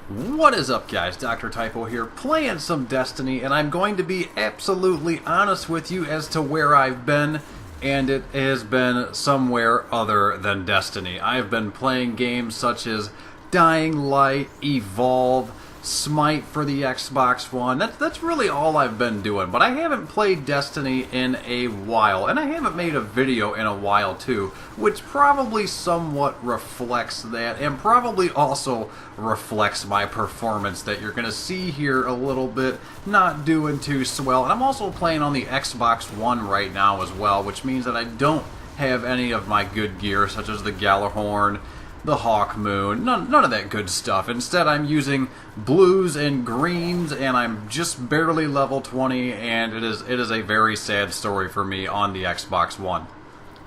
What is up, guys? Dr. Typo here, playing some Destiny, and I'm going to be absolutely honest with you as to where I've been, and it has been somewhere other than Destiny. I've been playing games such as Dying Light, Evolve, Smite for the Xbox One. That's really all I've been doing, but I haven't played Destiny in a while, and I haven't made a video in a while too, which probably somewhat reflects that, and probably also reflects my performance that you're going to see here a little bit, not doing too swell. And I'm also playing on the Xbox One right now as well, which means that I don't have any of my good gear, such as the Gjallarhorn, the Hawk Moon, none of that good stuff. Instead, I'm using blues and greens, and I'm just barely level 20, and it is a very sad story for me on the Xbox One.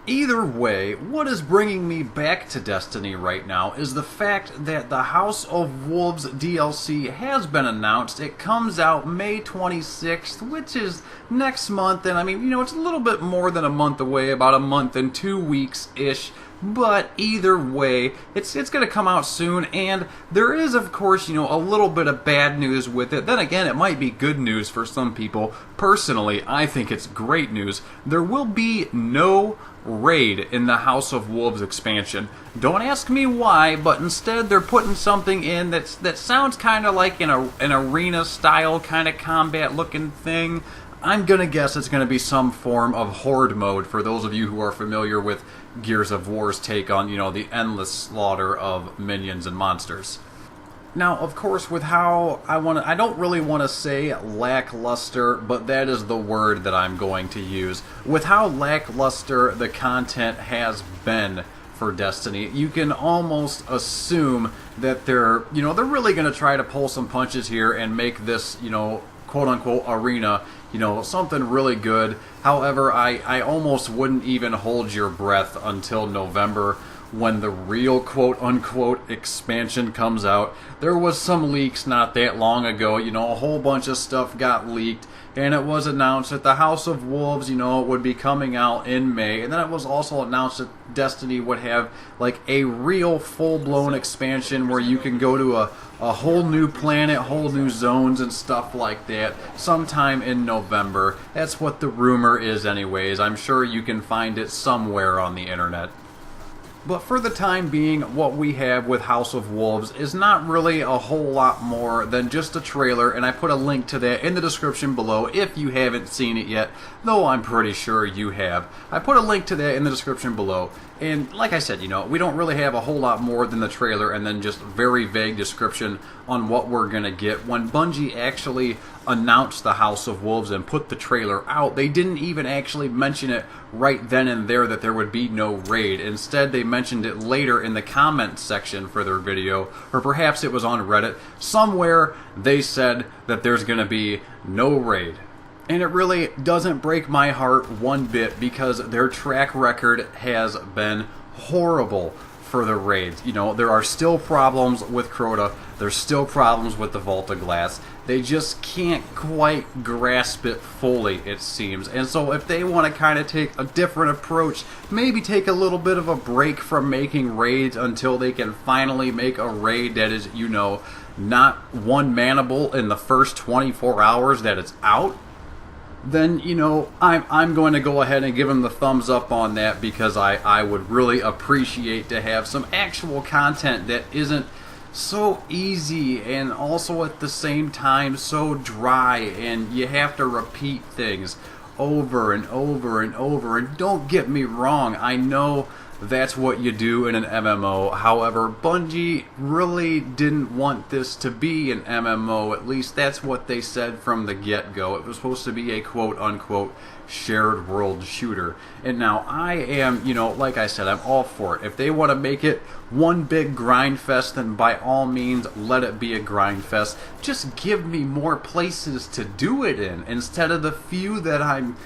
Either way, what is bringing me back to Destiny right now is the fact that the House of Wolves DLC has been announced. It comes out May 26th, which is next month, and I mean, it's a little bit more than a month away, about a month and 2 weeks-ish. But either way, it's going to come out soon, and there is, of course, a little bit of bad news with it. Then again, it might be good news for some people. Personally, I think it's great news. There will be no raid in the House of Wolves expansion. Don't ask me why, but instead they're putting something in that sounds kind of like an arena-style kind of combat-looking thing. I'm going to guess it's going to be some form of horde mode for those of you who are familiar with Gears of War's take on, the endless slaughter of minions and monsters. Now, of course, with how I don't really want to say lackluster, but that is the word that I'm going to use. With how lackluster the content has been for Destiny, you can almost assume that they're really going to try to pull some punches here and make this, quote-unquote arena, something really good. However, I almost wouldn't even hold your breath until November when the real quote-unquote expansion comes out. There was some leaks not that long ago, a whole bunch of stuff got leaked, and it was announced that the House of Wolves, would be coming out in May, and then it was also announced that Destiny would have like a real full-blown expansion where you can go to a whole new planet, whole new zones and stuff like that sometime in November. That's what the rumor is anyways. I'm sure you can find it somewhere on the internet. But for the time being, what we have with House of Wolves is not really a whole lot more than just a trailer, and I put a link to that in the description below if you haven't seen it yet, though I'm pretty sure you have. I put a link to that in the description below, and like I said, we don't really have a whole lot more than the trailer and then just very vague description on what we're going to get. When Bungie actually announced the House of Wolves and put the trailer out, they didn't even actually mention it right then and there that there would be no raid. Instead, they mentioned it later in the comment section for their video, or perhaps it was on Reddit. Somewhere they said that there's going to be no raid. And it really doesn't break my heart one bit because their track record has been horrible for the raids. There are still problems with Crota. There's still problems with the Vault of Glass. They just can't quite grasp it fully, it seems. And so if they want to kind of take a different approach, maybe take a little bit of a break from making raids until they can finally make a raid that is, not one-manable in the first 24 hours that it's out, then, I'm going to go ahead and give them the thumbs up on that, because I would really appreciate to have some actual content that isn't so easy and also at the same time so dry and you have to repeat things over and over and over. And don't get me wrong, I know that's what you do in an MMO. However, Bungie really didn't want this to be an MMO. At least that's what they said from the get-go. It was supposed to be a quote-unquote shared world shooter. And now I am, like I said, I'm all for it. If they want to make it one big grind fest, then by all means let it be a grind fest. Just give me more places to do it in instead of the few that I'm,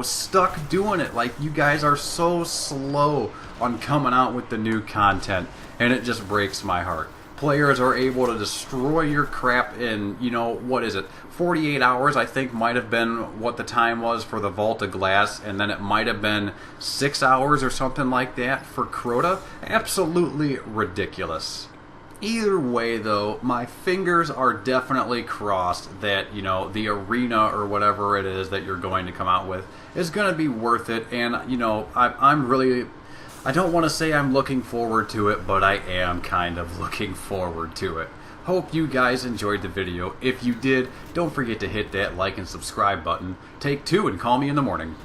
stuck doing it. Like, you guys are so slow on coming out with the new content, and it just breaks my heart. players are able to destroy your crap in, you know, what is it, 48 hours I think might have been what the time was for the Vault of Glass, and then it might have been 6 hours or something like that for Crota. Absolutely ridiculous. Either way, though, my fingers are definitely crossed that, you know, the arena or whatever it is that you're going to come out with is going to be worth it. And, you know, I'm really, I don't want to say I'm looking forward to it, but I am kind of looking forward to it. Hope you guys enjoyed the video. If you did, don't forget to hit that like and subscribe button. Take two and call me in the morning.